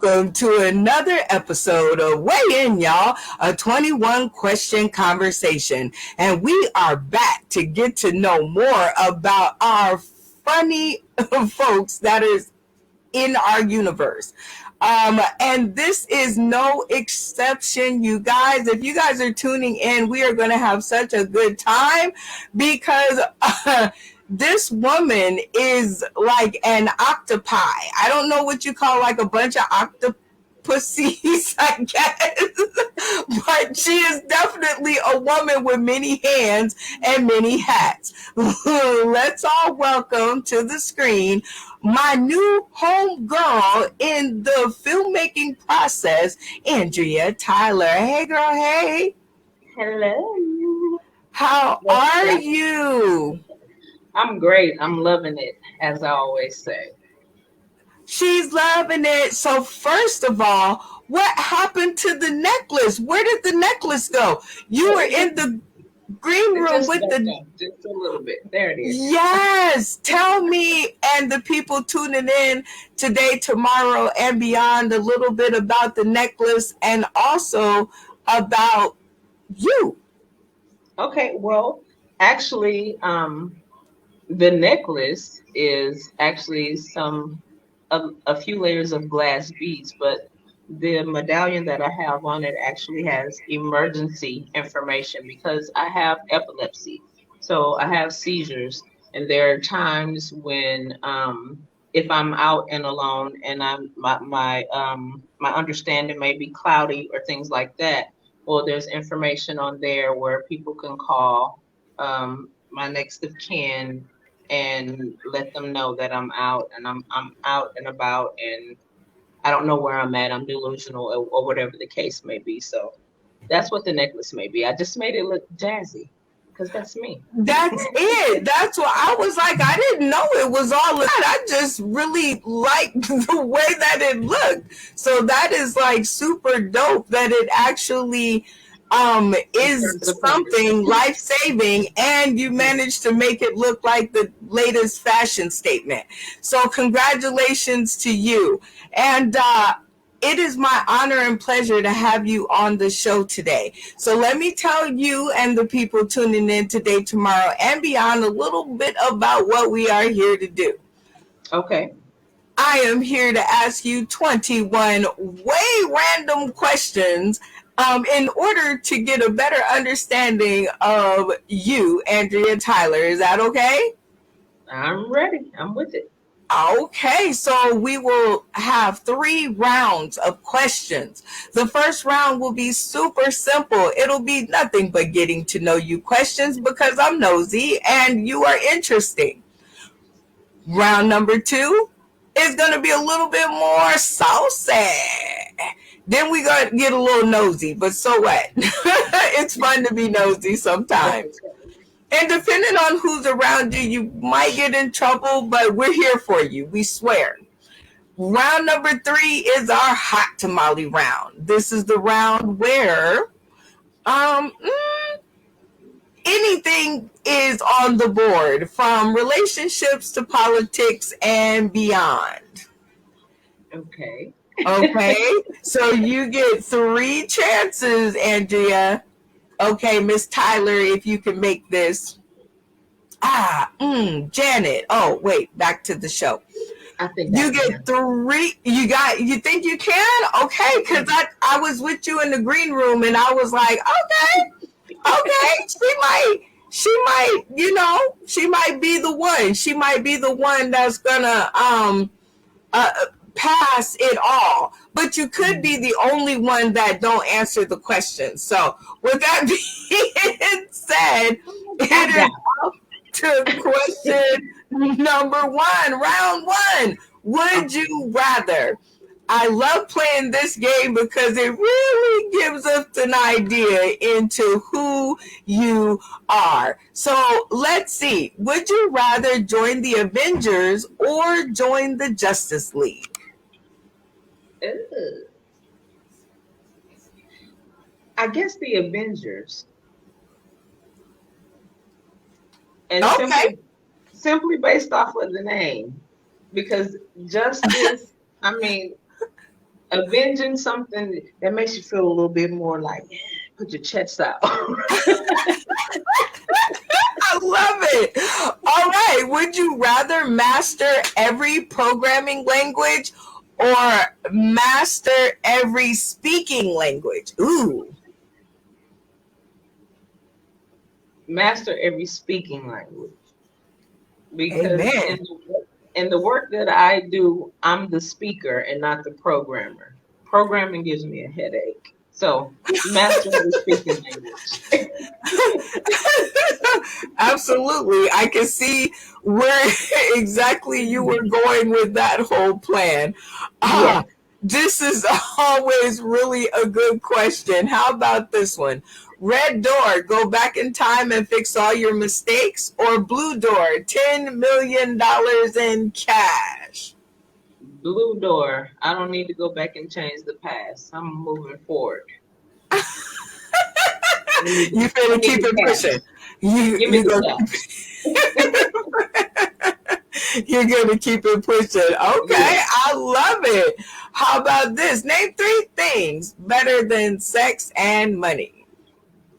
welcome to another episode of Weigh In, y'all, a 21 question conversation. And we are back to get to know more about our funny folks that is in our universe. And this is no exception, you guys. If you guys are tuning in, we are going to have such a good time because this woman is like an octopi. I don't know what you call like a bunch of octopuses, I guess. But she is definitely a woman with many hands and many hats. Let's all welcome to the screen my new home girl in the filmmaking process, Andrea Tyler. Hey, girl, hey. Hello. How are you? I'm great. I'm loving it, as I always say. She's loving it. So first of all, what happened to the necklace? Where did the necklace go? You were in the green room with just a little bit. There it is. Yes. Tell me and the people tuning in today, tomorrow, and beyond a little bit about the necklace and also about you. Okay. Well, actually, the necklace is actually a few layers of glass beads, but the medallion that I have on it actually has emergency information because I have epilepsy. So I have seizures, and there are times when if I'm out and alone and my understanding may be cloudy or things like that, well, there's information on there where people can call my next of kin and let them know that I'm out and I'm out and about and I don't know where I'm at. I'm delusional or whatever the case may be. So that's what the necklace may be. I just made it look jazzy because that's me. That's it. That's what I was like. I didn't know it was all that. I just really liked the way that it looked. So that is like super dope that it actually is something life-saving and you managed to make it look like the latest fashion statement. So congratulations to you. And it is my honor and pleasure to have you on the show today. So let me tell you and the people tuning in today, tomorrow, and beyond a little bit about what we are here to do. Okay. I am here to ask you 21 way random questions in order to get a better understanding of you, Andrea Tyler. Is that okay? I'm ready. I'm with it. Okay, so we will have 3 rounds of questions. The first round will be super simple. It'll be nothing but getting to know you questions because I'm nosy and you are interesting. Round number 2 is going to be a little bit more saucy. Then we got to get a little nosy, but so what? It's fun to be nosy sometimes. And depending on who's around you, you might get in trouble, but we're here for you. We swear. Round number 3 is our hot tamale round. This is the round where anything is on the board, from relationships to politics and beyond. Okay. Okay, so you get 3 chances, Andrea. Okay, Miss Tyler, if you can make this. Janet. Oh, wait, back to the show. I think you get 3. You think you can? Okay, because I was with you in the green room and I was like, okay, she might, she might be the one. She might be the one that's gonna pass it all. But you could be the only one that don't answer the question. So with that being said, it is up to question number 1, round 1. Would you rather? I love playing this game because it really gives us an idea into who you are. So let's see. Would you rather join the Avengers or join the Justice League? I guess the Avengers. And okay. simply based off of the name. Because justice, I mean, Avenging something that makes you feel a little bit more like, yeah, put your chest out. I love it. All right. Would you rather master every programming language or master every speaking language? Ooh. Master every speaking language. Because Amen. in the work that I do, I'm the speaker and not the programmer. Programming gives me a headache. So mastering the speaking language. Absolutely. I can see where exactly you were going with that whole plan. Yeah. This is always really a good question. How about this one? Red door, go back in time and fix all your mistakes, or blue door, $10 million in cash? Blue door. I don't need to go back and change the past. I'm moving forward. You I finna need keep the it cash. pushing. You Give me you the go cash. you're gonna keep it pushing. Okay, Yeah. I love it. How about this? Name three things better than sex and money.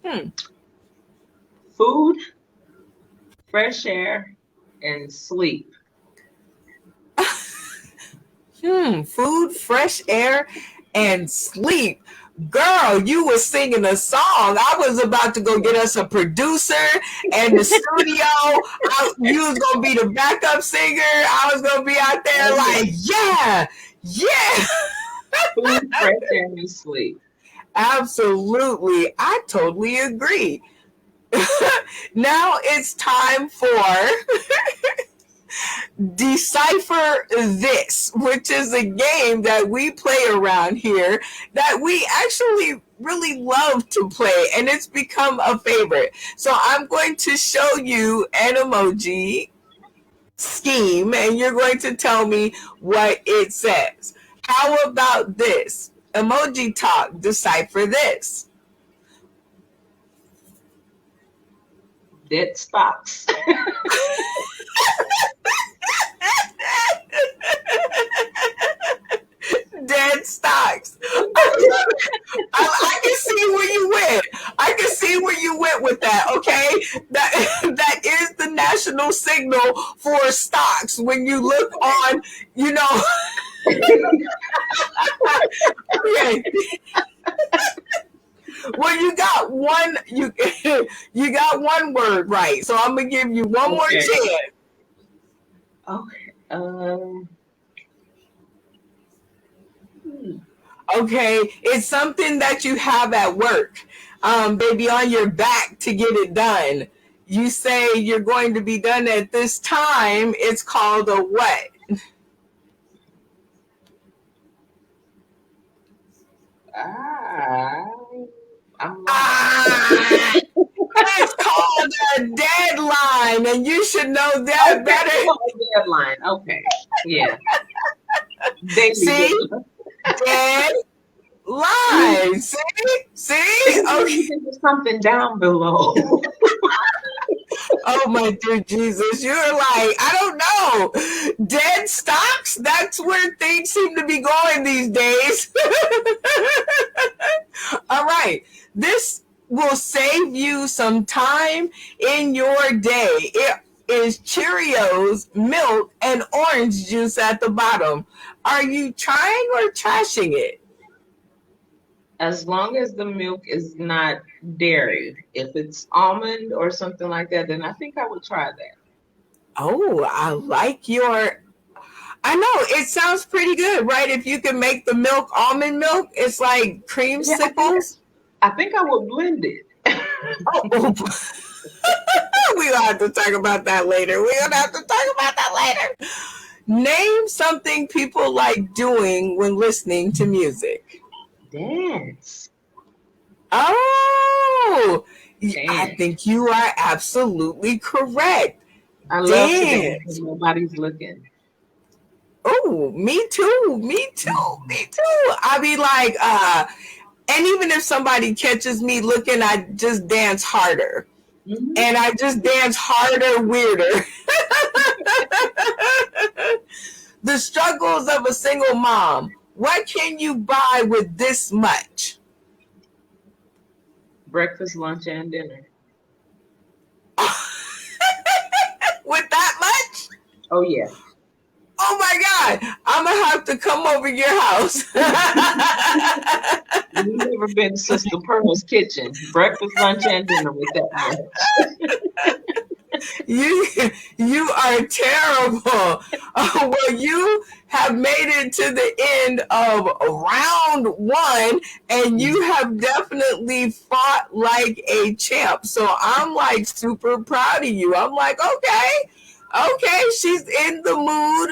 Hmm. Food, fresh air, and sleep. Food, fresh air, and sleep. Girl, you were singing a song. I was about to go get us a producer and the studio. You was gonna be the backup singer. I was gonna be out there Oh yeah. like, yeah, yeah. Food, fresh air, and sleep. Absolutely. I totally agree. Now it's time for Decipher This, which is a game that we play around here that we actually really love to play, and it's become a favorite. So I'm going to show you an emoji scheme, and you're going to tell me what it says. How about this? Emoji talk, decipher this. Dead stocks. Dead stocks. I can see where you went. I can see where you went with that. Okay, that is the national signal for stocks. When you look on, you know. Okay. Well, you got one. You got one word right. So I'm gonna give you one more Okay. chance. Okay. Hmm. Okay, it's something that you have at work, baby, on your back to get it done. You say you're going to be done at this time. It's called a what? Ah, I'm lost. Ah, it's called a deadline, and you should know that Okay. better. Oh, deadline. Okay. Yeah. Daily See, deadline. deadline. See. Because you Okay. think there's something down below. Oh my dear Jesus, you're like, I don't know. Dead stocks? That's where things seem to be going these days. All right. This will save you some time in your day. It is Cheerios, milk, and orange juice at the bottom. Are you trying or trashing it? As long as the milk is not dairy. If it's almond or something like that, then I think I would try that. Oh, I like your. I know it sounds pretty good, right? If you can make the milk almond milk, it's like Yeah, I think creamsicles. I think I would blend it. Oh, we gonna have to talk about that later. We're gonna have to talk about that later. Name something people like doing when listening to music. Dance. Oh, I Dance. think you are absolutely correct. I love to dance when Dance. nobody's looking. Oh, me too. Me too. Me too. I be like, and even if somebody catches me looking, I just dance harder. Hmm. And I just dance harder, weirder. The struggles of a single mom. What can you buy with this much? Breakfast, lunch, and dinner. With that much? Oh yeah. Oh my God, I'm gonna have to come over your house. You've never been to Sister Pearl's kitchen. Breakfast, lunch, and dinner with that much. you you are terrible. Well, you have made it to the end of round one, and you have definitely fought like a champ. So I'm like super proud of you. I'm like, okay, she's in the mood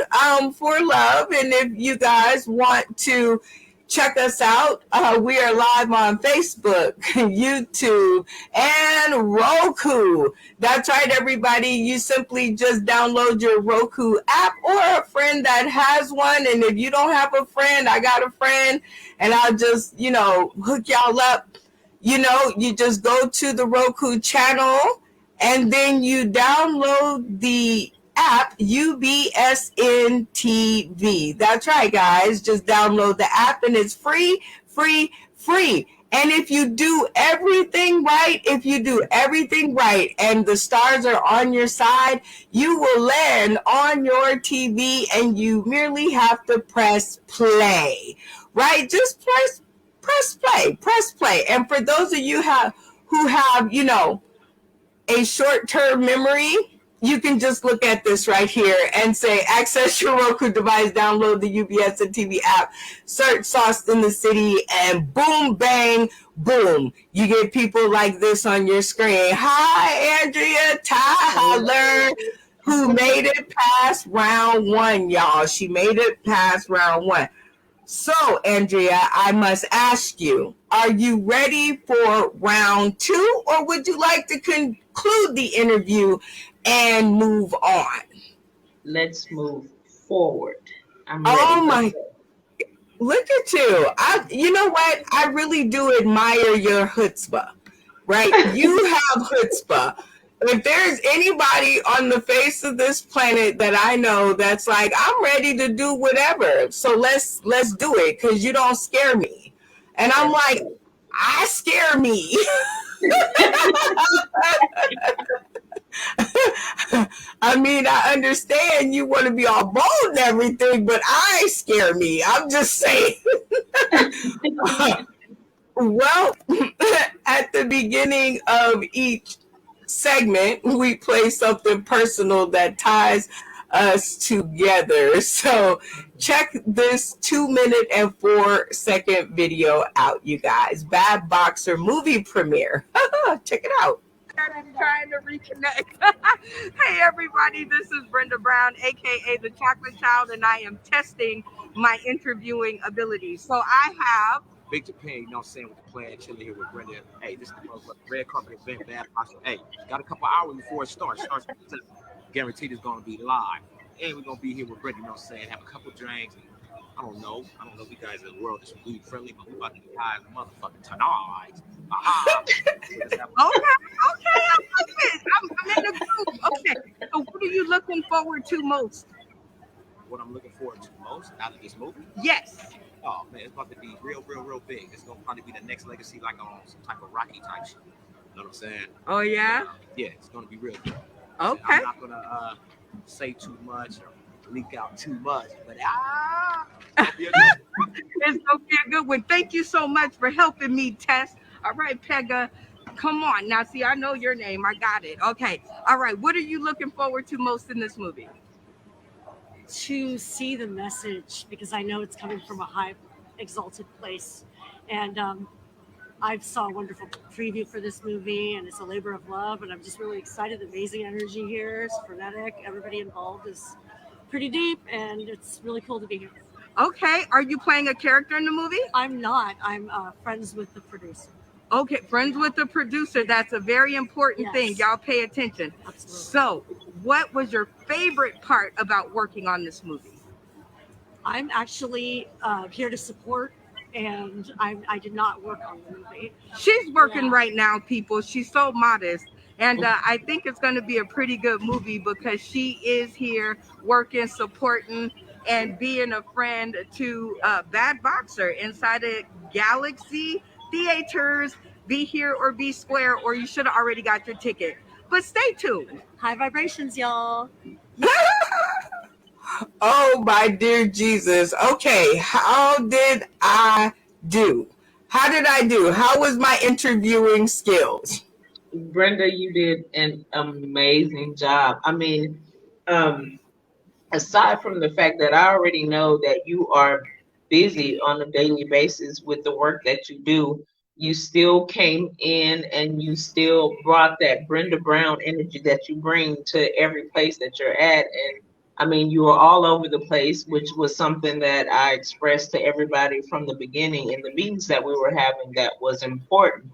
for love, and if you guys want to check us out, we are live on Facebook, YouTube, and Roku. That's right, everybody. You simply just download your Roku app or a friend that has one. And if you don't have a friend, I got a friend, and I'll just, hook y'all up. You just go to the Roku channel, and then you download the app UBSN TV. That's right, guys. Just download the app, and it's free, free, free. And if you do everything right, and the stars are on your side, you will land on your TV, and you merely have to press play. Right? Just press play. And for those of you who have, a short-term memory, you can just look at this right here and say, access your Roku device, download the UBS and TV app, search Sauce in the City, and boom, bang, boom. You get people like this on your screen. Hi, Andrea Tyler, who made it past round one, y'all. She made it past round one. So, Andrea, I must ask you, are you ready for round two, or would you like to conclude the interview and move on? Let's move forward. I'm ready. Oh my, look at you. You know what? I really do admire your chutzpah, right? You have chutzpah. If there's anybody on the face of this planet that I know that's like, I'm ready to do whatever, so let's do it, because you don't scare me. And I'm like, I scare me. I mean, I understand you want to be all bold and everything, but I scare me. I'm just saying. Well, at the beginning of each segment, we play something personal that ties us together. So check this 2 minute and 4 second video out, you guys. Bad Boxer movie premiere. Check it out. Trying to reconnect. Hey everybody, this is Brenda Brown, aka the Chocolate Child, and I am testing my interviewing abilities. So I have Big Japan, you know what I'm saying, with the plan, chilling here with Brenda. Hey, this is the red carpet event, Bad Boxer. Hey, got a couple hours before it starts. Starts guaranteed it's gonna be live. And we're gonna be here with Brenda, you know what I'm saying, have a couple drinks. I don't know if you guys in the world is weed friendly, but we about to be high as a motherfucker tonight. Aha. Okay, I like it. I'm in the group. Okay, so what are you looking forward to most? What I'm looking forward to most out of this movie? Yes. Oh man, it's about to be real big. It's gonna probably be the next legacy, like on some type of Rocky type shit. You know what I'm saying? Oh yeah. Yeah, it's gonna be real good. Okay. I'm not gonna say too much or leak out too much, but It's gonna be a good one. Thank you so much for helping me, Tess. All right, Pega. Come on. Now, see, I know your name. I got it. Okay. All right. What are you looking forward to most in this movie? To see the message, because I know it's coming from a high, exalted place. And I saw a wonderful preview for this movie, and it's a labor of love, and I'm just really excited. Amazing energy here. It's frenetic. Everybody involved is pretty deep, and it's really cool to be here. Okay. Are you playing a character in the movie? I'm not. I'm friends with the producer. Okay, friends with the producer. That's a very important thing. Y'all pay attention. Absolutely. So, what was your favorite part about working on this movie? I'm actually here to support, and I did not work on the movie. She's working right now, people. She's so modest. And I think it's going to be a pretty good movie because she is here working, supporting, and being a friend to Bad Boxer inside of Galaxy Theaters. Be here or be square, or you should have already got your ticket. But stay tuned. High vibrations, y'all. Oh, my dear Jesus. Okay, how did I do? How did I do? How was my interviewing skills? Brenda, you did an amazing job. I mean, aside from the fact that I already know that you are busy on a daily basis with the work that you do, you still came in and you still brought that Brenda Brown energy that you bring to every place that you're at. And I mean, you were all over the place, which was something that I expressed to everybody from the beginning in the meetings that we were having that was important,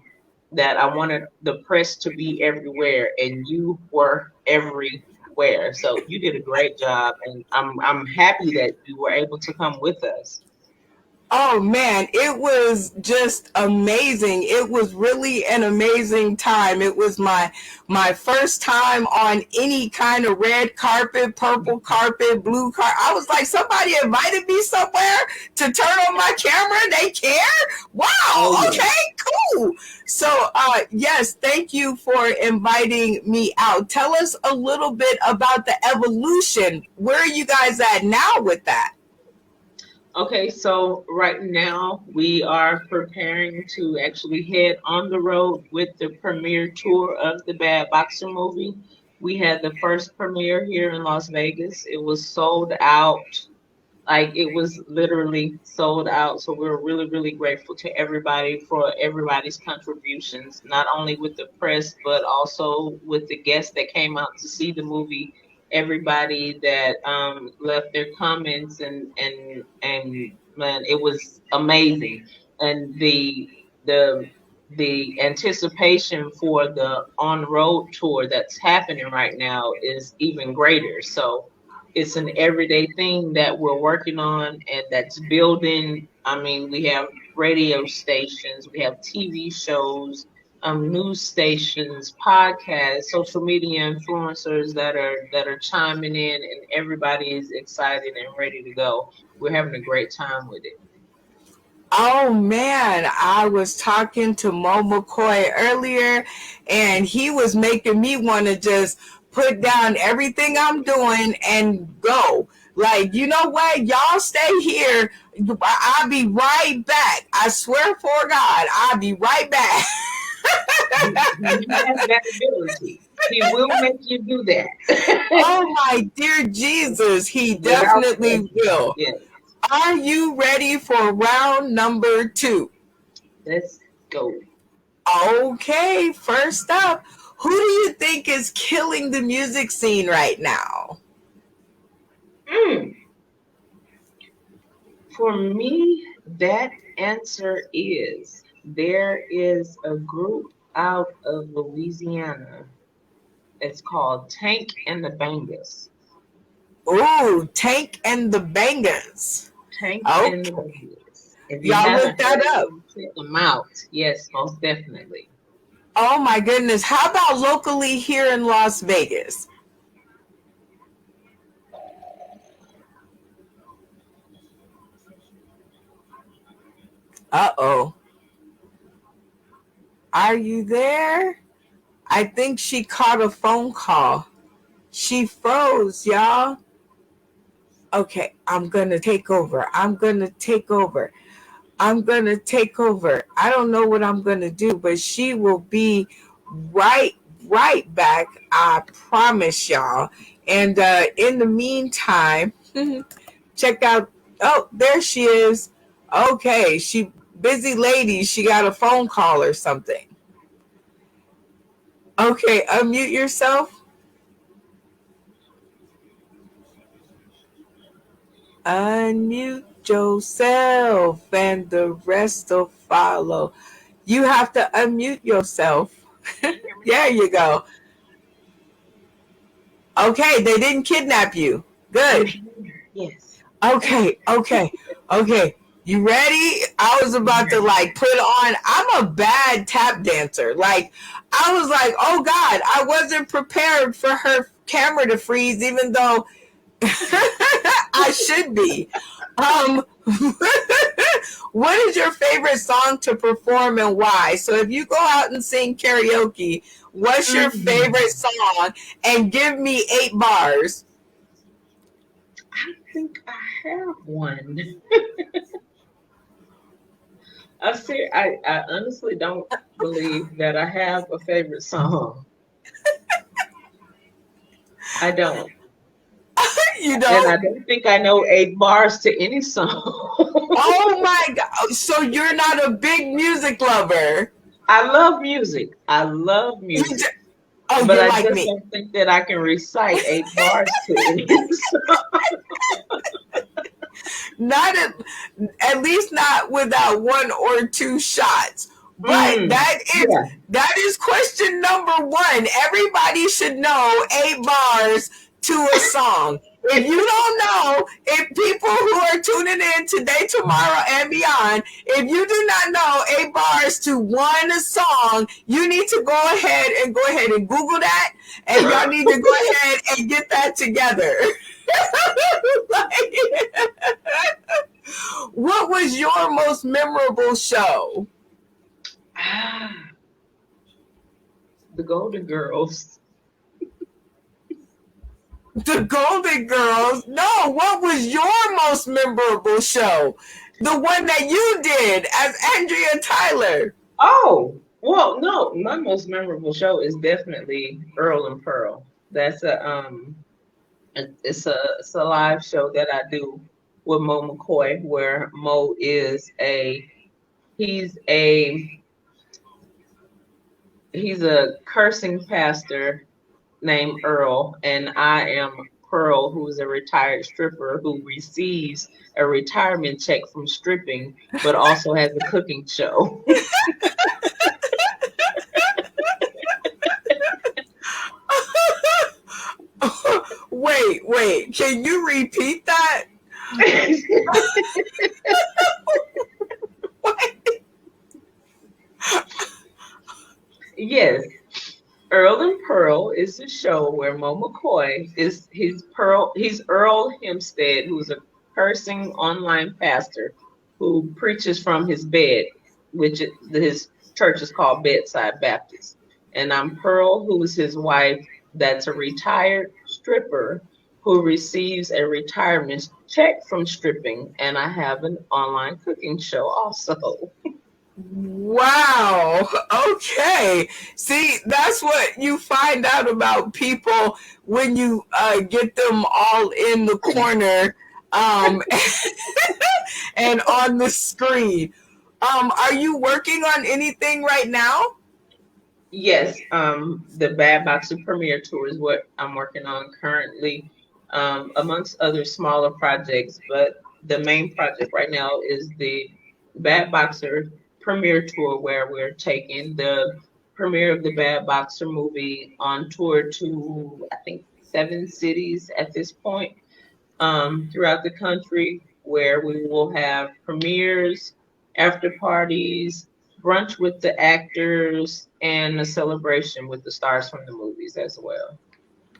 that I wanted the press to be everywhere, and you were everywhere. So you did a great job, and I'm happy that you were able to come with us. Oh man, it was just amazing. It was really an amazing time. It was my first time on any kind of red carpet, purple carpet, blue carpet. I was like, somebody invited me somewhere to turn on my camera. They care? Wow. Oh, yeah. Okay, cool. So yes, thank you for inviting me out. Tell us a little bit about the evolution. Where are you guys at now with that? Okay, so right now we are preparing to actually head on the road with the premiere tour of the Bad Boxer movie. We had the first premiere here in Las Vegas. It was sold out. Like, it was literally sold out. So we're really, really grateful to everybody for everybody's contributions, not only with the press, but also with the guests that came out to see the movie. Everybody that left their comments, and man, it was amazing. And the anticipation for the on road tour that's happening right now is even greater. So it's an everyday thing that we're working on and that's building. I mean, we have radio stations, we have TV shows, news stations, podcasts, social media influencers that are chiming in, and everybody is excited and ready to go. We're having a great time with it. Oh man, I was talking to Mo McCoy earlier, and he was making me want to just put down everything I'm doing and go. Like, you know what? Y'all stay here. I'll be right back. I swear for God, I'll be right back. He has that ability. He will make you do that. Oh my dear Jesus, he Without definitely question. will. Yeah, Are you ready for round number 2? let's go. Okay, first up, who do you think is killing the music scene right now? Mm. For me, that answer is there is a group out of Louisiana. It's called Tank and the Bangas. Ooh, Tank and the Bangers. Tank and the Okay, Bangas. If you y'all look haven't that heard up. them, check them out. Yes, most definitely. Oh my goodness. How about locally here in Las Vegas? Uh-oh. Are you there? I think she caught a phone call. She froze, y'all. Okay, I'm going to take over. I'm going to take over. I'm going to take over. I don't know what I'm going to do, but she will be right back. I promise y'all. And in the meantime, check out. Oh, there she is. Okay, she busy lady. She got a phone call or something. Okay, unmute yourself. Unmute yourself, and the rest will follow. You have to unmute yourself. There you go. Okay, they didn't kidnap you. I'm Good. here. Yes. Okay. You ready? I was about to like put on. I'm a bad tap dancer. Like, I was like, oh God, I wasn't prepared for her camera to freeze, even though I should be. Um, what is your favorite song to perform and why? So if you go out and sing karaoke, what's your favorite song? And give me 8 bars. I think I have one. I honestly don't believe that I have a favorite song. I don't. You And I don't? don't think I know 8 bars to any song. Oh my God. So you're not a big music lover. I love music. I love You music. just, oh, But you're I like just me. don't think that I can recite 8 bars to any song. Not at least not without 1 or 2 shots. But Mm, yeah. that is question number 1. Everybody should know 8 bars to a song. If you don't know, if people who are tuning in today, tomorrow, and beyond, if you do not know 8 bars to one song, you need to go ahead and Google that, and y'all need to go ahead and get that together. Like, what was your most memorable show? The Golden Girls. The Golden Girls? No, what was your most memorable show? The one that you did as Andrea Tyler. Oh, well, no, my most memorable show is definitely Earl and Pearl. That's it's a live show that I do with Mo McCoy, where Mo is he's a he's a cursing pastor named Earl, and I am Pearl, who's a retired stripper who receives a retirement check from stripping, but also has a cooking show. Wait. Can you repeat that? Yes, Earl and Pearl is a show where Mo McCoy he's Earl Hempstead, who's a cursing online pastor who preaches from his bed, his church is called Bedside Baptist. And I'm Pearl, who is his wife, that's a retired stripper who receives a retirement check from stripping, and I have an online cooking show also. Wow. Okay. See, that's what you find out about people when you get them all in the corner um, and on the screen. Are you working on anything right now? Yes, the Bad Boxer Premiere Tour is what I'm working on currently, amongst other smaller projects. But the main project right now is the Bad Boxer Premiere Tour, where we're taking the premiere of the Bad Boxer movie on tour to, I think, 7 cities at this point, throughout the country, where we will have premieres, after parties, brunch with the actors, and a celebration with the stars from the movies as well.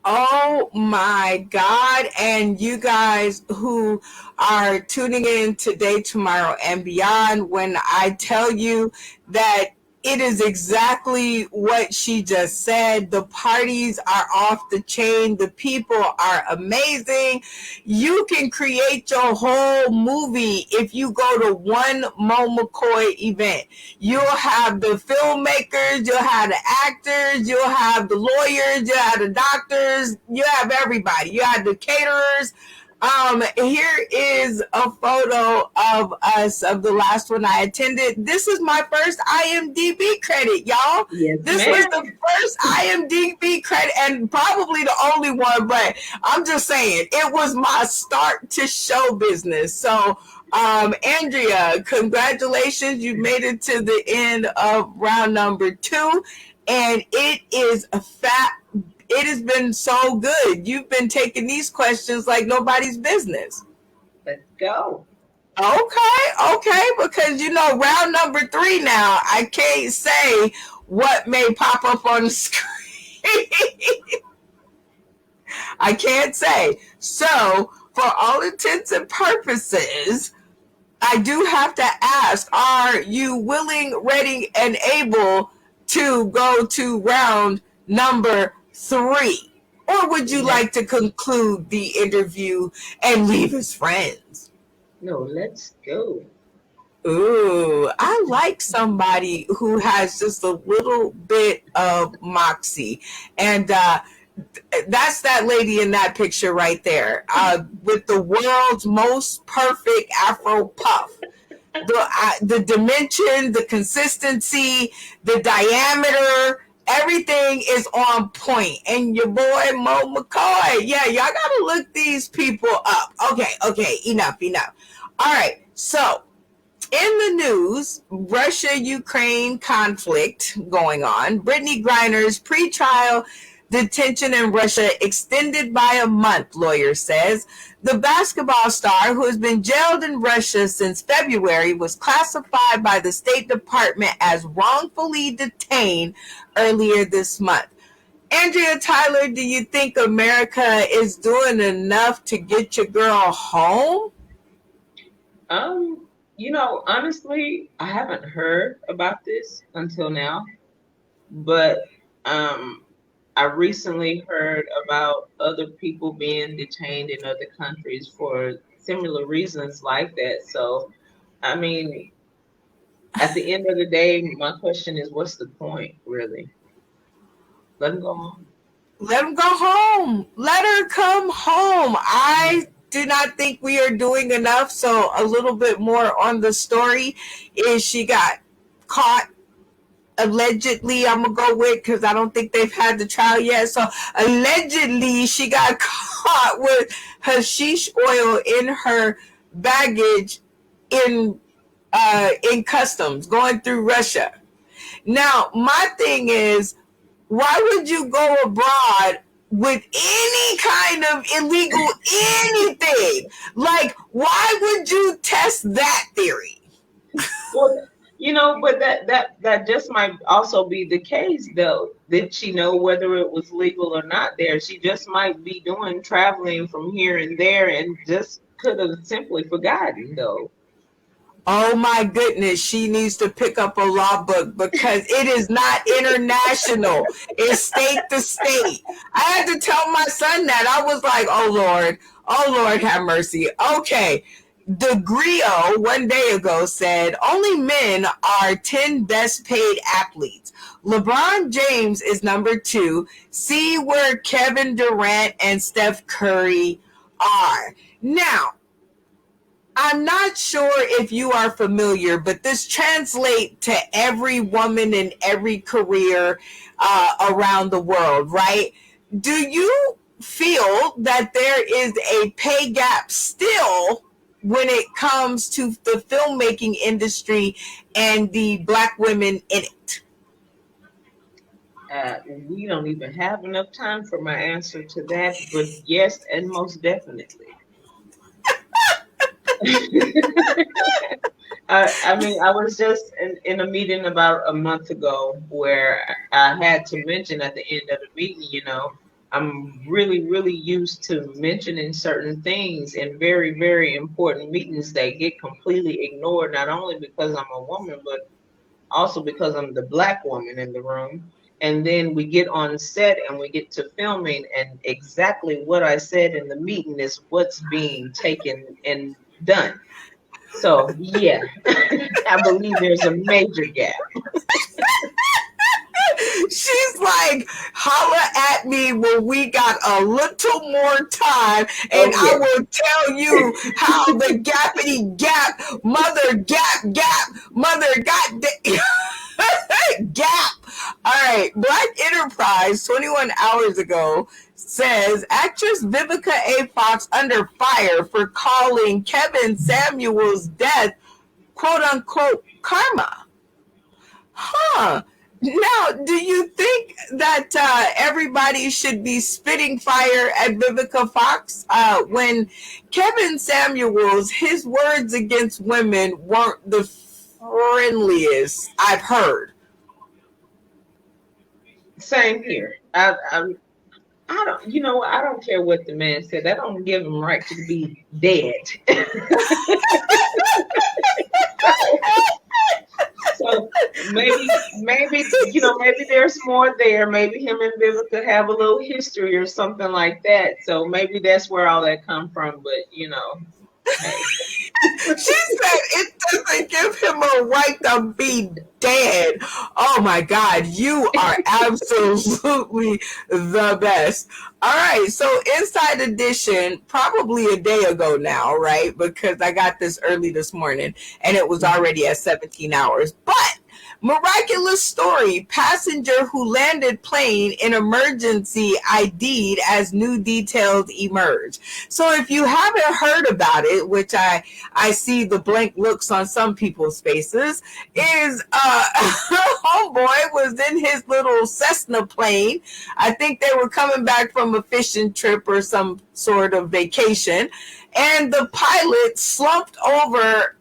Oh my God. And you guys who are tuning in today, tomorrow, and beyond, when I tell you that it is exactly what she just said. The parties are off the chain. The people are amazing. You can create your whole movie if you go to one Mo McCoy event. You'll have the filmmakers, you'll have the actors, you'll have the lawyers, you'll have the doctors, you have everybody. You have the caterers. Here is a photo of us of the last one I attended. This is my first IMDb credit, y'all. Yes, This ma'am. was the first IMDb credit and probably the only one, but I'm just saying it was my start to show business. So, Andrea, congratulations. You made it to the end of round number 2, and it has been so good. You've been taking these questions like nobody's business. Let's go. Okay, because round number 3 now, I can't say what may pop up on the screen. I can't say. So, for all intents and purposes, I do have to ask, are you willing, ready, and able to go to round number 3? Or would you Let, like to conclude the interview and leave as friends? no, let's go. Ooh, I like somebody who has just a little bit of moxie. And that's that lady in that picture right there, with the world's most perfect Afro puff. The dimension, the consistency, the diameter, everything is on point. And your boy Mo McCoy, yeah, y'all gotta look these people up. Okay, enough. All right, so in the news, Russia-Ukraine conflict going on. Brittany Griner's pretrial detention in Russia extended by a month, lawyer says. The basketball star, who has been jailed in Russia since February, was classified by the State Department as wrongfully detained earlier this month. Andrea Tyler, do you think America is doing enough to get your girl home? Honestly, I haven't heard about this until now, but um, I recently heard about other people being detained in other countries for similar reasons like that. So, I mean, at the end of the day, my question is, what's the point, really? Let them go on. Let them go home. Let her come home. I do not think we are doing enough. So a little bit more on the story is she got caught allegedly. I'm gonna go with, because I don't think they've had the trial yet. So allegedly she got caught with hashish oil in her baggage in customs going through Russia. Now my thing is, why would you go abroad with any kind of illegal anything? Like, why would you test that theory? Well, but that just might also be the case, though. Did she know whether it was legal or not there? She just might be doing traveling from here and there and just could have simply forgotten, though. Oh my goodness, she needs to pick up a law book, because it is not international. It's state to state. I had to tell my son that. I was like, oh Lord, have mercy. Okay. The Grio 1 day ago said only men are 10 best paid athletes. LeBron James is number 2. See where Kevin Durant and Steph Curry are. Now, I'm not sure if you are familiar, but this translates to every woman in every career around the world, right? Do you feel that there is a pay gap still when it comes to the filmmaking industry and the Black women in it? We don't even have enough time for my answer to that, but yes, and most definitely. I mean, I was just in a meeting about a month ago where I had to mention at the end of the meeting, I'm really, really used to mentioning certain things in very, very important meetings that get completely ignored, not only because I'm a woman, but also because I'm the Black woman in the room. And then we get on set and we get to filming, and exactly what I said in the meeting is what's being taken and done. So yeah, I believe there's a major gap. She's like, holla at me when we got a little more time, and Oh I yeah. will tell you how the gappity gap, mother gap, mother gap. All right, Black Enterprise 21 hours ago says actress Vivica A. Fox under fire for calling Kevin Samuel's death quote unquote karma. Huh. Now, do you think that everybody should be spitting fire at Vivica Fox when Kevin Samuels, his words against women weren't the friendliest I've heard? Same here. I don't, I don't care what the man said. That don't give him right to be dead. So maybe maybe there's more there. Maybe him and Vivica have a little history or something like that. So maybe that's where all that come from. But hey. She said it doesn't give him a right to be dead. Oh my God, you are absolutely the best. All right, so Inside Edition, probably a day ago now, right? Because I got this early this morning and it was already at 17 hours. But miraculous story, passenger who landed plane in emergency ID'd as new details emerge. So if you haven't heard about it, which I see the blank looks on some people's faces, is homeboy was in his little Cessna plane. I think they were coming back from a fishing trip or some sort of vacation, and the pilot slumped over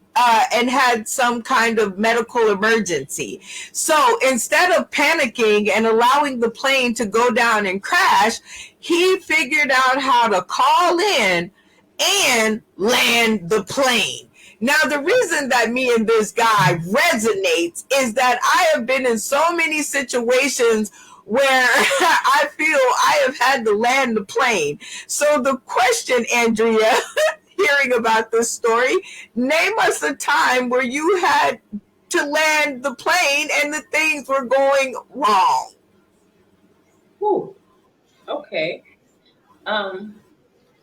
and had some kind of medical emergency. So instead of panicking and allowing the plane to go down and crash, he figured out how to call in and land the plane. Now, the reason that me and this guy resonates is that I have been in so many situations where I feel I have had to land the plane. So the question, Andrea, hearing about this story, name us a time where you had to land the plane and the things were going wrong. Ooh, okay.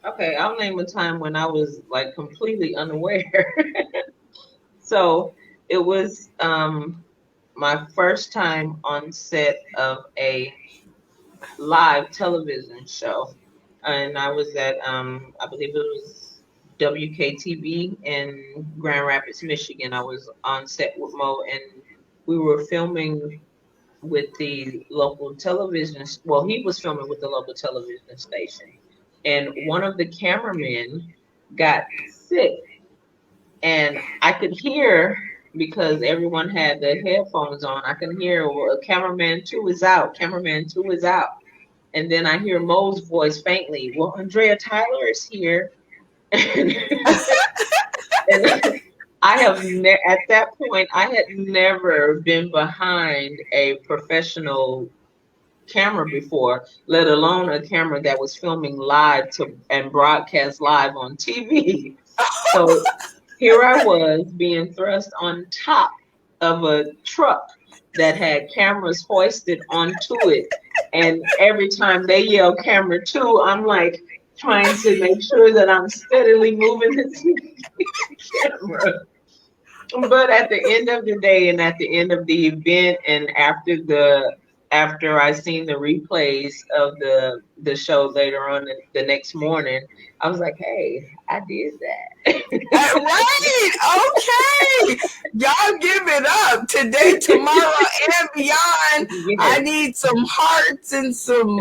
Okay, I'll name a time when I was like completely unaware. So it was my first time on set of a live television show. And I was at I believe it was WKTV in Grand Rapids, Michigan. I was on set with Mo, and we were filming with the local television. Well, he was filming with the local television station, and one of the cameramen got sick, and I could hear, because everyone had their headphones on, I can hear, well, cameraman 2 is out, cameraman 2 is out. And then I hear Mo's voice faintly, well, Andrea Tyler is here. And I have at that point, I had never been behind a professional camera before, let alone a camera that was filming live and broadcast live on TV. So here I was being thrust on top of a truck that had cameras hoisted onto it. And every time they yell camera 2, I'm like trying to make sure that I'm steadily moving the camera. But at the end of the day and at the end of the event, and after I seen the replays of the show later on the next morning, I was like, hey, I did that. Right. Okay. Y'all give it up today, tomorrow, and beyond. Yeah. I need some hearts and some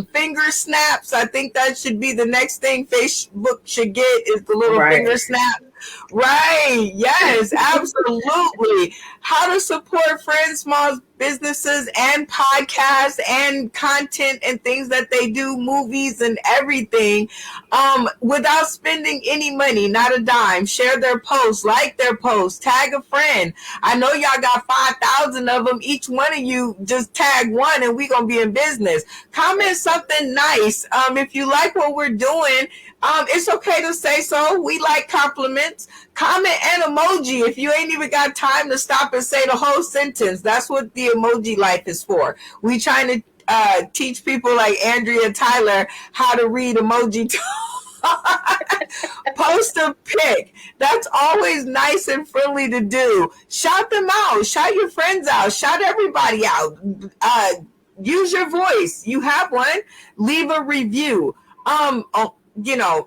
finger snaps. I think that should be the next thing Facebook should get, is the little finger snap. Right. Yes, absolutely. How to support friends, small businesses and podcasts and content and things that they do, movies and everything, without spending any money, not a dime. Share their posts, like their posts, tag a friend. I know y'all got 5,000 of them. Each one of you just tag one and we gonna be in business. Comment something nice. If you like what we're doing, it's okay to say so. We like compliments. Comment an emoji if you ain't even got time to stop and say the whole sentence. That's what the emoji life is for. We trying to teach people like Andrea Tyler how to read emoji. Post a pic. That's always nice and friendly to do. Shout them out. Shout your friends out. Shout everybody out. Use your voice. You have one. Leave a review.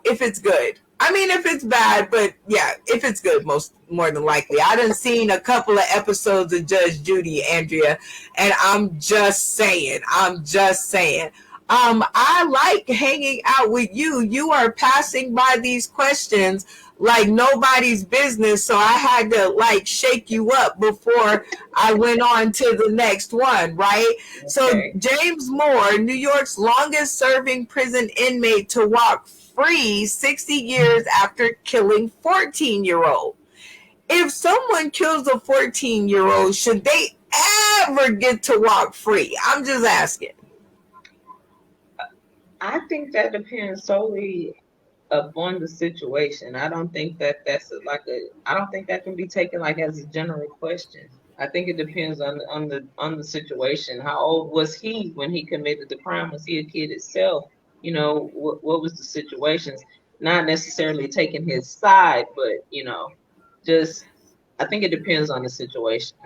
If it's good. I mean, if it's bad, but yeah, if it's good, more than likely. I done seen a couple of episodes of Judge Judy, Andrea, and I'm just saying. I like hanging out with you. You are passing by these questions like nobody's business. So I had to like shake you up before I went on to the next one, right? So Okay. James Moore, New York's longest serving prison inmate to walk free 60 years after killing 14-year-old. If someone kills a 14-year-old, should they ever get to walk free? I'm just asking. I think that depends solely upon the situation. I don't think that I don't think that can be taken like as a general question. I think it depends on the situation. How old was he when he committed the crime? Was he a kid itself? You know, what was the situations? Not necessarily taking his side, but just I think it depends on the situation.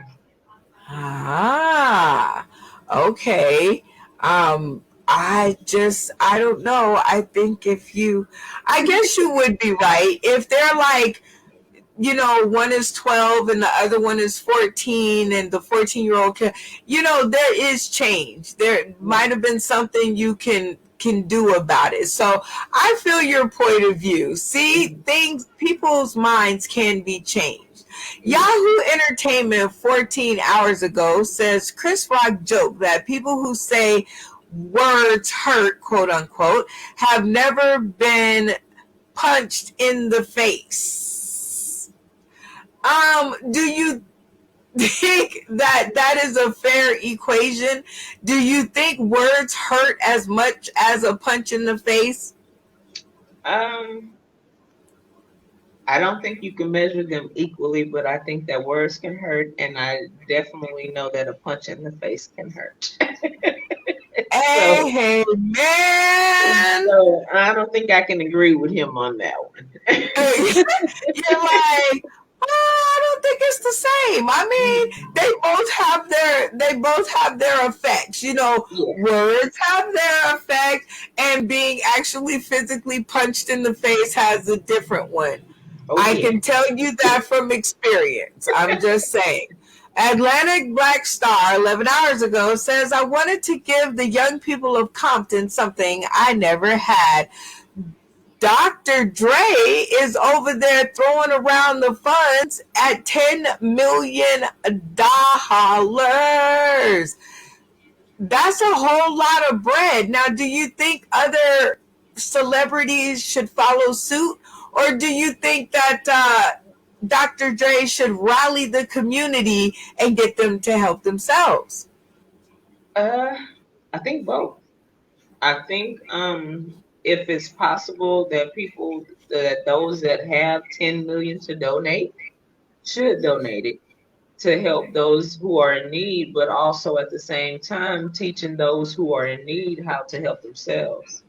Ah, okay. I don't know. I think I guess you would be right. If they're like, one is 12 and the other one is 14, and the 14-year-old there is change. There might have been something you can do about it. So I feel your point of view. See, people's minds can be changed. Yahoo Entertainment 14 hours ago says Chris Rock joked that people who say words hurt, quote unquote, have never been punched in the face. Do you think that is a fair equation? Do you think words hurt as much as a punch in the face? Um, I don't think you can measure them equally, but I think that words can hurt, and I definitely know that a punch in the face can hurt. So, Hey, man. so I don't think I can agree with him on that one. You're like, I don't think it's the same. I mean, they both have their effects. Yeah. Words have their effect, and being actually physically punched in the face has a different one. Oh I yeah. can tell you that from experience. I'm just saying. Atlantic Black Star 11 hours ago says, I wanted to give the young people of Compton something I never had. Dr. Dre is over there throwing around the funds at $10 million. That's a whole lot of bread. Now, do you think other celebrities should follow suit? Or do you think that Dr. Dre should rally the community and get them to help themselves? Uh, I think both. I think if it's possible that those that have 10 million to donate should donate it to help those who are in need, but also at the same time teaching those who are in need how to help themselves.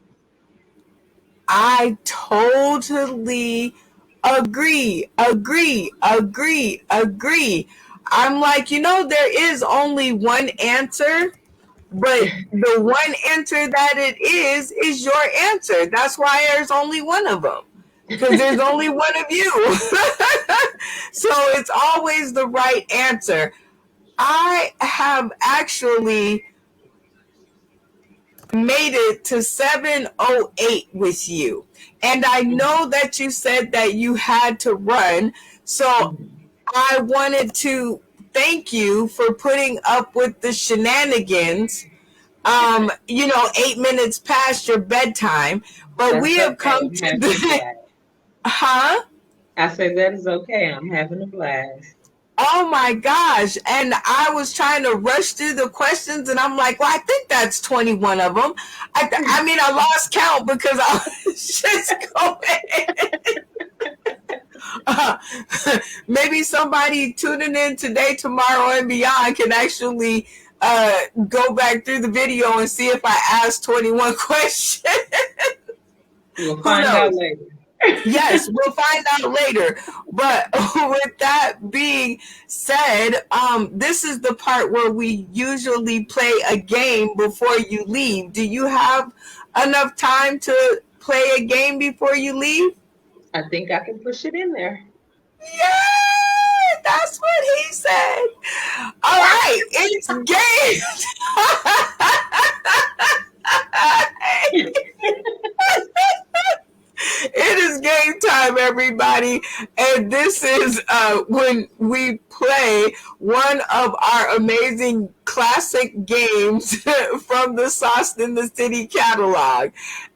I totally agree. I'm like, there is only one answer, but the one answer that it is your answer. That's why there's only one of them, because there's only one of you. So it's always the right answer. I have actually made it to 7:08 with you. And I know that you said that you had to run. So I wanted to thank you for putting up with the shenanigans. 8 minutes past your bedtime. But That's we have okay. come I'm to having a the blast. huh? I said that is okay. I'm having a blast. Oh my gosh. And I was trying to rush through the questions, and I'm like, well, I think that's 21 of them. I lost count because I was just going. Uh, Maybe somebody tuning in today, tomorrow, and beyond can actually go back through the video and see if I asked 21 questions. We'll Who find out knows? later. Yes, we'll find out later. But with that being said, this is the part where we usually play a game before you leave. Do you have enough time to play a game before you leave? I think I can push it in there. Yeah, that's what he said. All right, it's game. It is game time, everybody. And this is when we play one of our amazing classic games from the Sauce in the City catalog.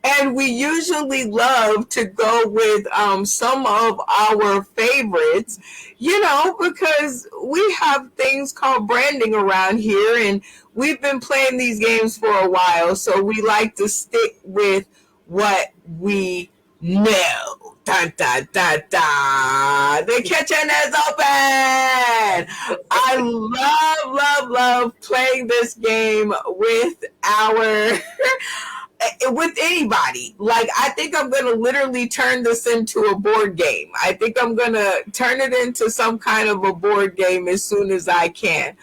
And we usually love to go with some of our favorites, because we have things called branding around here, and we've been playing these games for a while, so we like to stick with what we know. Dun, dun, dun, dun. The kitchen is open. I love playing this game with with anybody. Like, I think I'm going to literally turn this into a board game. I think I'm going to turn it into some kind of a board game as soon as I can.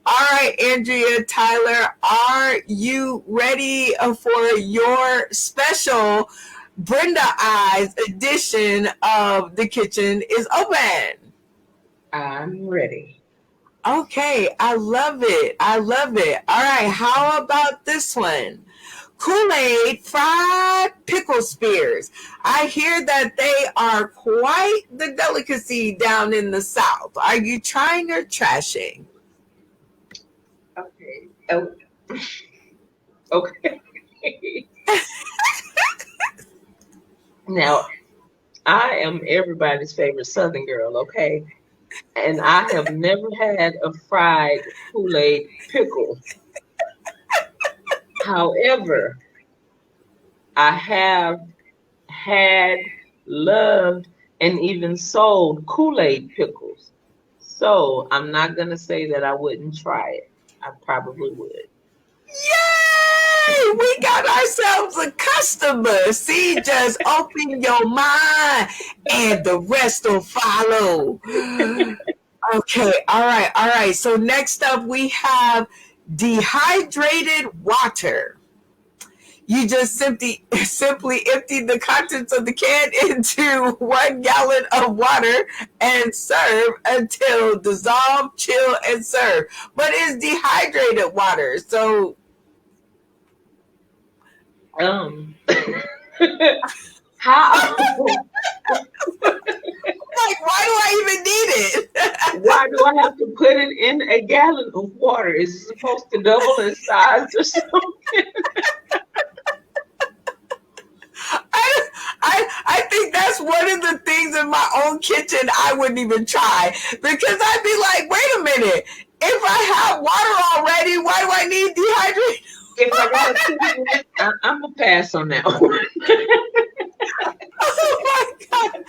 All right, Andrea, Tyler, are you ready for your special Brenda Eyes edition of The Kitchen is Open? I'm ready. Okay, I love it. All right, how about this one? Kool-Aid fried pickle spears. I hear that they are quite the delicacy down in the South. Are you trying or trashing? Okay. Oh. Okay. Now, I am everybody's favorite Southern girl, okay? And I have never had a fried Kool-Aid pickle. However, I have had, loved, and even sold Kool-Aid pickles. So I'm not going to say that I wouldn't try it. I probably would. Yay! We got ourselves a customer. See, just open your mind and the rest will follow. Okay, all right. So next up we have Dehydrated Water. You just simply empty the contents of the can into 1 gallon of water and serve until dissolve, chill, and serve. But it's dehydrated water, so how? Like, why do I even need it? Why do I have to put it in a gallon of water? Is it supposed to double in size or something? I think that's one of the things in my own kitchen I wouldn't even try, because I'd be like, wait a minute, if I have water already, why do I need dehydrated? If I gotta put it in, I'm gonna pass on that one. Oh my God.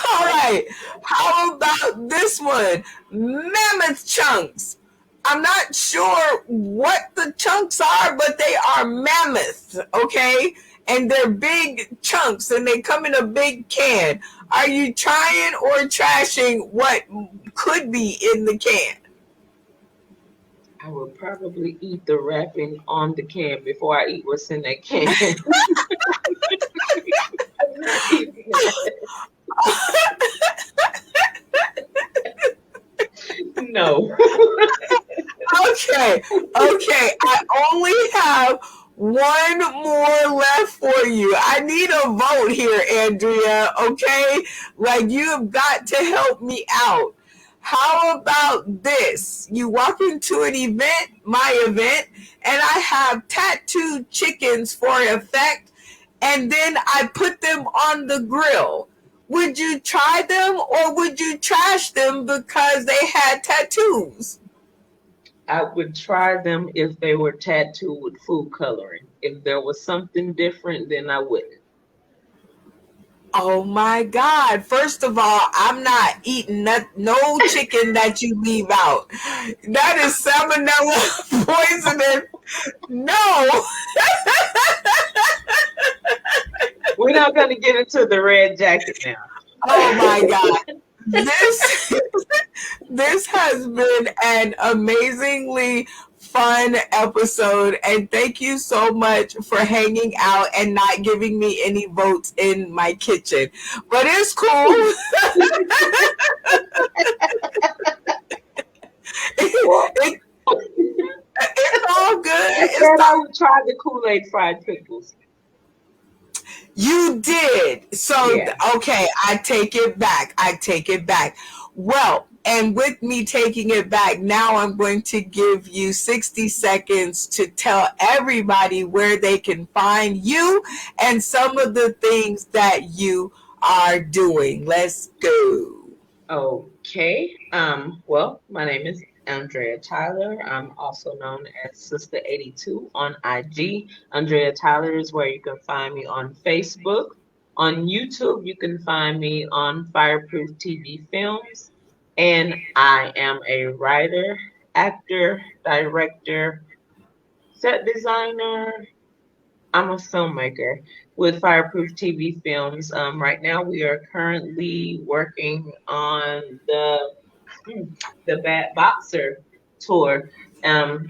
All right. How about this one? Mammoth chunks. I'm not sure what the chunks are, but they are mammoth, okay? And they're big chunks, and they come in a big can. Are you trying or trashing what could be in the can? I will probably eat the wrapping on the can before I eat what's in that can. No. Okay. I only have one more left for you. I need a vote here, Andrea, okay? Like, you have got to help me out. How about this? You walk into an event, my event, and I have tattooed chickens for effect, and then I put them on the grill. Would you try them or would you trash them because they had tattoos? I would try them if they were tattooed with food coloring. If there was something different, then I wouldn't. Oh my God. First of all, I'm not eating no chicken that you leave out. That is salmonella poisoning. No. We're not going to get into the red jacket now. Oh my God. This has been an amazingly fun episode, and thank you so much for hanging out and not giving me any votes in my kitchen. But it's cool. It's all good. I said I would try the Kool-Aid fried pickles. You did. So, Yeah. okay, I take it back. I take it back. Well, and with me taking it back, now I'm going to give you 60 seconds to tell everybody where they can find you and some of the things that you are doing. Let's go. Okay. Well, my name is Andrea Tyler. I'm also known as Sister 82 on IG. Andrea Tyler is where you can find me on Facebook. On YouTube, you can find me on Fireproof TV Films. And I am a writer, actor, director, set designer. I'm a filmmaker with Fireproof TV Films. Right now, we are currently working on the Bad Boxer tour.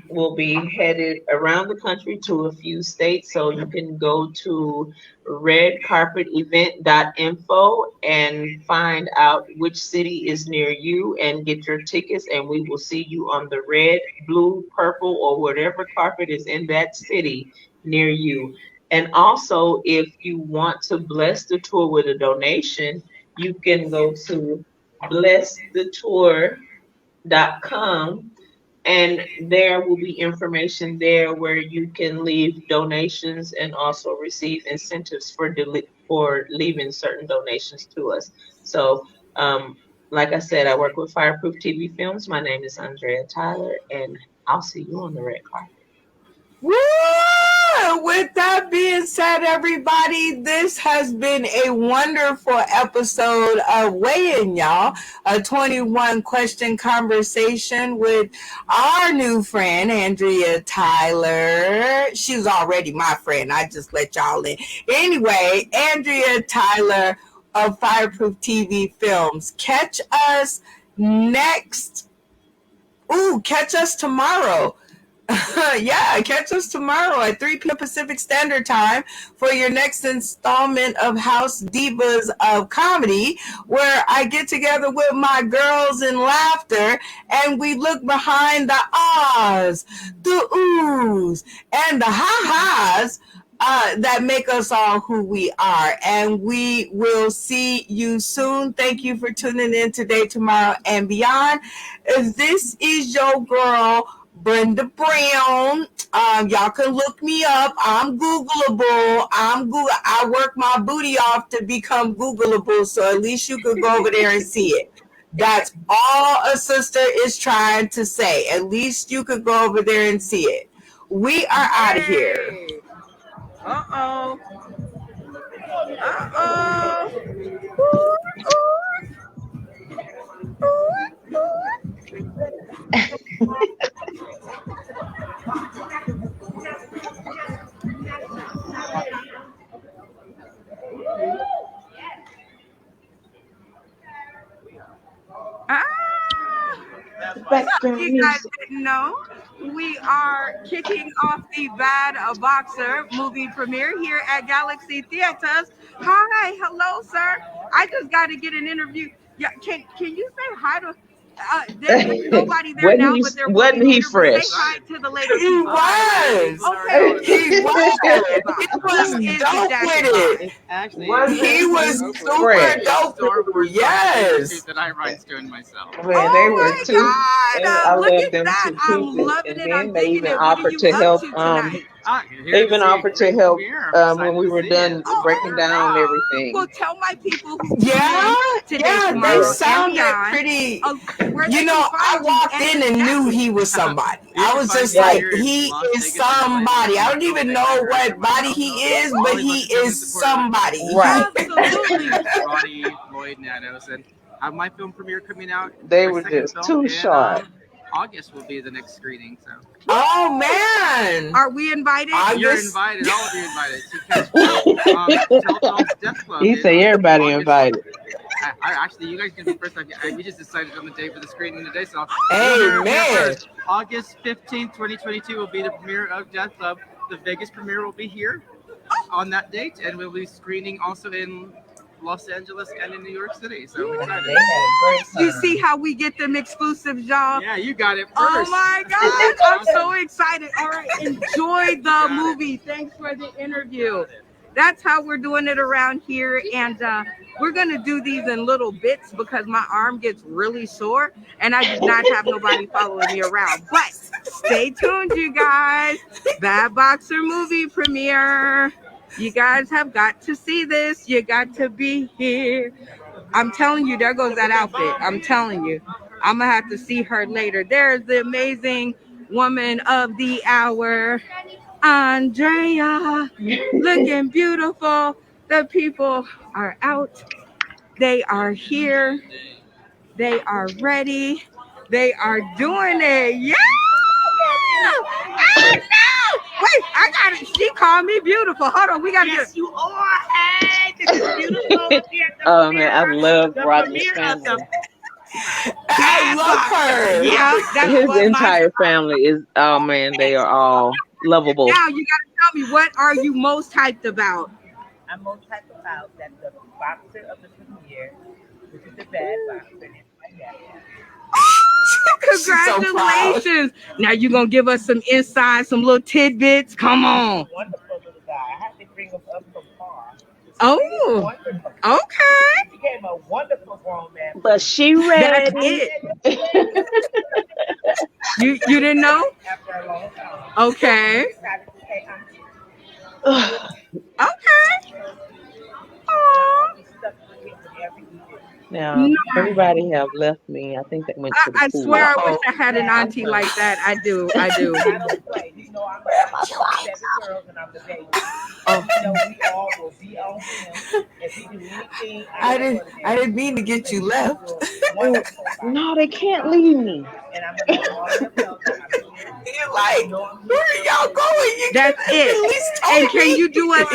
Will be headed around the country to a few states, so you can go to redcarpetevent.info and find out which city is near you and get your tickets, and we will see you on the red, blue, purple, or whatever carpet is in that city near you. And also, if you want to bless the tour with a donation, you can go to blessthetour.com, and there will be information there where you can leave donations and also receive incentives for leaving certain donations to us. So, like I said, I work with Fireproof TV Films. My name is Andrea Tyler, and I'll see you on the red carpet. Woo! With that being said, everybody, this has been a wonderful episode of Weigh In, y'all. A 21 question conversation with our new friend, Andrea Tyler. She was already my friend. I just let y'all in. Anyway, Andrea Tyler of Fireproof TV Films. Catch us next. Catch us tomorrow. Yeah, catch us tomorrow at 3 p.m. Pacific Standard Time for your next installment of House Divas of Comedy, where I get together with my girls in laughter and we look behind the ahs, the oohs, and the ha-has that make us all who we are. And we will see you soon. Thank you for tuning in today, tomorrow, and beyond. This is your girl, Brenda Brown. Y'all can look me up. I'm Googleable. I work my booty off to become Googleable, so at least you could go over there and see it. That's all a sister is trying to say. At least you could go over there and see it. We are out of here. Uh-oh. You guys didn't know, we are kicking off the Bad Boxer movie premiere here at Galaxy Theaters. Hi, hello, sir. I just got to get an interview. Yeah, can you say hi to? There's nobody there now, but there will be Wasn't he fresh? Say hi to the lady. He was. Okay. He was. He was dope with it. Actually, He was super dope with it. Yes. that I write to myself. Man, they were my too. God. I Look love at them that. too. I'm loving it. I'm they digging even it. What are offered you to up help. to tonight? They even offered to help when we were done Oh, breaking down wow. everything. Well, tell my people who Yeah, today, yeah, tomorrow, they sounded and beyond, pretty. where You they know, can I find you walked in and knew he was somebody. I was just like, he is somebody. I don't even know what body he is, but he is somebody. Right. Absolutely. Ronnie, Lloyd, Nanos, and have my film premiere coming out. They my were second just film too in, sharp. August will be the next screening. So. Oh man, Are we invited? You're invited. All of you invited. To catch Telltale's Death Club. He said everybody August. invited. I actually, you guys can be first. We just decided on the day for the screening today. So, Amen. August 15th, 2022 will be the premiere of Death Club. The Vegas premiere will be here on that date, and we'll be screening also in Los Angeles and in New York City. So I'm excited. They had a great time. You see how we get them exclusives, y'all? Yeah, you got it first. Oh my God, I'm so excited. All right, enjoy the movie. Thanks for the interview. that's how we're doing it around here. And we're going to do these in little bits because my arm gets really sore and I do not have nobody following me around. But stay tuned, you guys. Bad Boxer movie premiere. You guys have got to see this. You got to be here. I'm telling you, there goes that outfit. I'm telling you. I'm going to have to see her later. There's the amazing woman of the hour, Andrea, looking beautiful. The people are out. They are here. They are ready. They are doing it. Yeah! I know! Wait, I got it. She called me beautiful. Hold on, we got to get it. You are. Hey, this is beautiful. Oh man, I love Roger's family. I love her. Yeah, that's His what entire family is. Oh man, they are all lovable. Now you got to tell me, what are you most hyped about? I'm most hyped about that the boxer of the premiere, which is the bad boxer. Congratulations. So now you're going to give us some insight, some little tidbits. Come on. Wonderful little guy. I had to bring him up from far. Oh, okay. He became a wonderful grown man. But she read it. You didn't know? After a long time. Okay. Okay. Now, everybody have left me. I think they went to the I pool. swear I wish I had an auntie like that. I do. I didn't mean to get you left. No, they can't leave me. You're like, where are y'all going? That's it. And can you do it?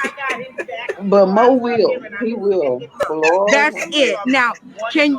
But Mo will. He will. Lord. That's it. Now, can